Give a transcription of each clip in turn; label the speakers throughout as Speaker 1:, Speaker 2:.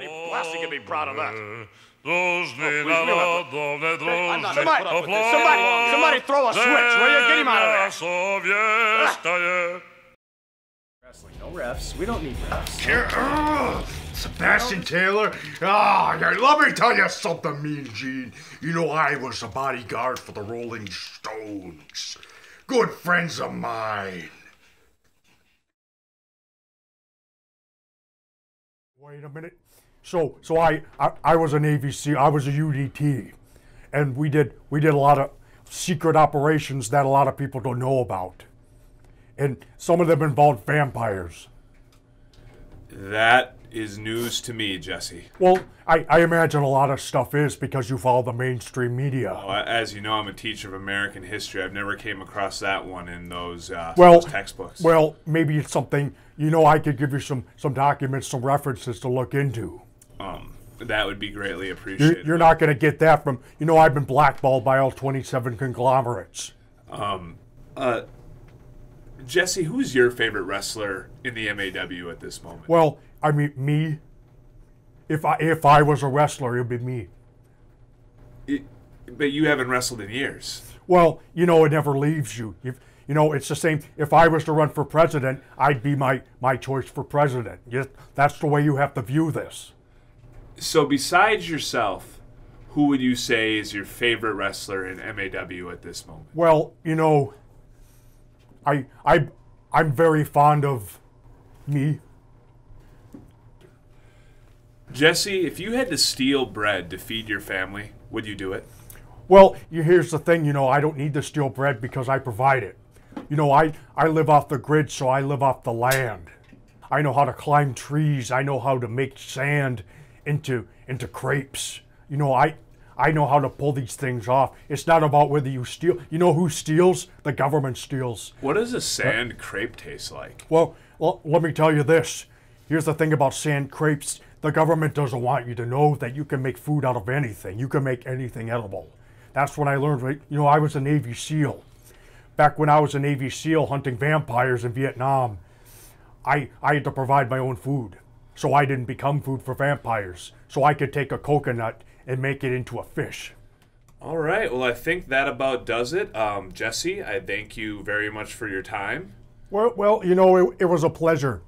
Speaker 1: Somebody blasting can be proud of that.
Speaker 2: Somebody
Speaker 1: throw a switch, will you? Get him out of there.
Speaker 3: Wrestling, no refs. We don't need refs.
Speaker 4: Sebastian Taylor? Yeah, let me tell you something, Mean Gene. You know, I was a bodyguard for the Rolling Stones. Good friends of mine.
Speaker 5: Wait a minute. So I was a Navy SEAL. I was a UDT, and we did a lot of secret operations that a lot of people don't know about, and some of them involved vampires.
Speaker 2: That is news to me, Jesse.
Speaker 5: Well, I imagine a lot of stuff is because you follow the mainstream media.
Speaker 2: Well, as you know, I'm a teacher of American history. I've never came across that one in those textbooks.
Speaker 5: Well, maybe it's something, I could give you some documents, some references to look into.
Speaker 2: That would be greatly appreciated.
Speaker 5: You're not going to get that from, I've been blackballed by all 27 conglomerates.
Speaker 2: Jesse, who's your favorite wrestler in the MAW at this moment?
Speaker 5: Well, I mean, me. If I was a wrestler, it would be me.
Speaker 2: But you haven't wrestled in years.
Speaker 5: Well, it never leaves you. It's the same. If I was to run for president, I'd be my choice for president. That's the way you have to view this.
Speaker 2: So besides yourself, who would you say is your favorite wrestler in MAW at this moment?
Speaker 5: Well, I'm very fond of me.
Speaker 2: Jesse, if you had to steal bread to feed your family, would you do it?
Speaker 5: Well, here's the thing, I don't need to steal bread because I provide it. I live off the grid, so I live off the land. I know how to climb trees. I know how to make sand into crepes. I know how to pull these things off. It's not about whether you steal. You know who steals? The government steals.
Speaker 2: What does a sand crepe taste like?
Speaker 5: Well, let me tell you this. Here's the thing about sand crepes. The government doesn't want you to know that you can make food out of anything. You can make anything edible. That's what I learned. Right? I was a Navy SEAL. Back when I was a Navy SEAL hunting vampires in Vietnam, I had to provide my own food. So I didn't become food for vampires. So I could take a coconut and make it into a fish.
Speaker 2: All right. Well, I think that about does it. Jesse, I thank you very much for your time.
Speaker 5: Well, it was a pleasure.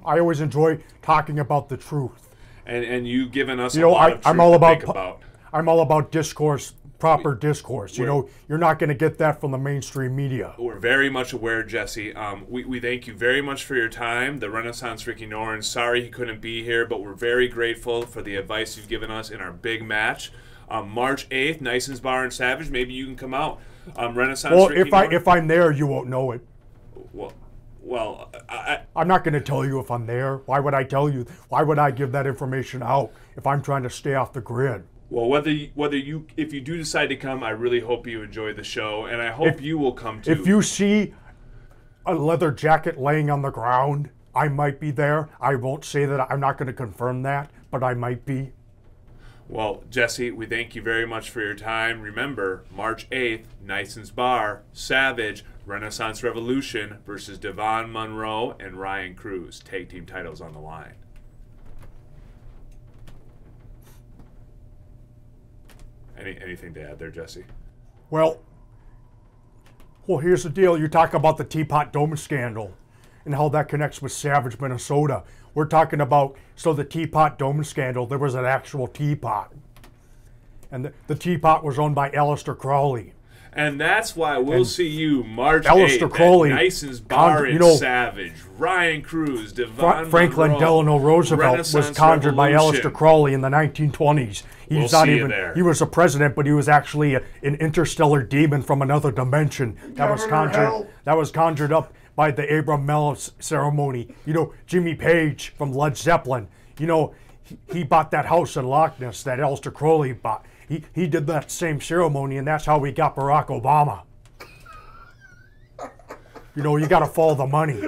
Speaker 5: I always enjoy talking about the truth.
Speaker 2: And you've given us a lot of truth to think about.
Speaker 5: I'm all about discourse, proper discourse. You're not going to get that from the mainstream media.
Speaker 2: We're very much aware, Jesse. We thank you very much for your time. The Renaissance Ricky Noren, sorry he couldn't be here, but we're very grateful for the advice you've given us in our big match. March 8th, Nison's Bar and Savage. Maybe you can come out. Renaissance Ricky Noren.
Speaker 5: If I'm there, you won't know it.
Speaker 2: Well,
Speaker 5: I'm not going to tell you if I'm there. Why would I tell you? Why would I give that information out if I'm trying to stay off the grid?
Speaker 2: Well, if you do decide to come, I really hope you enjoy the show, and I hope you will come too.
Speaker 5: If you see a leather jacket laying on the ground, I might be there. I won't say that. I'm not going to confirm that, but I might be.
Speaker 2: Well, Jesse, we thank you very much for your time. Remember, March 8th, Nison's Bar, Savage, Renaissance Revolution versus Devon Monroe and Ryan Cruz. Tag team titles on the line. Anything to add there, Jesse?
Speaker 5: Well, here's the deal. You talk about the Teapot Dome scandal and how that connects with Savage, Minnesota. We're talking about, the Teapot Dome scandal, there was an actual teapot. And the teapot was owned by Aleister Crowley.
Speaker 2: And that's why we'll see you March 8th
Speaker 5: Crowley,
Speaker 2: at Nison's Bar in Savage. Ryan Cruz, Devon
Speaker 5: Franklin
Speaker 2: Monroe,
Speaker 5: Delano Roosevelt was conjured by Aleister Crowley in the 1920s. He's not even. He was a president, but he was actually an interstellar demon from another dimension that was conjured up by the Abraham Mellis ceremony. Jimmy Page from Led Zeppelin. He bought that house in Loch Ness that Aleister Crowley bought. He did that same ceremony, and that's how we got Barack Obama. You got to follow the money.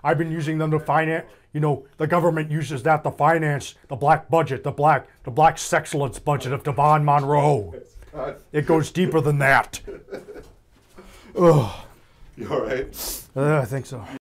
Speaker 5: I've been using them to finance. The government uses that to finance the black budget, the black sexcellence budget of Devon Monroe. It goes deeper than that. Ugh.
Speaker 4: You all right?
Speaker 5: I think so.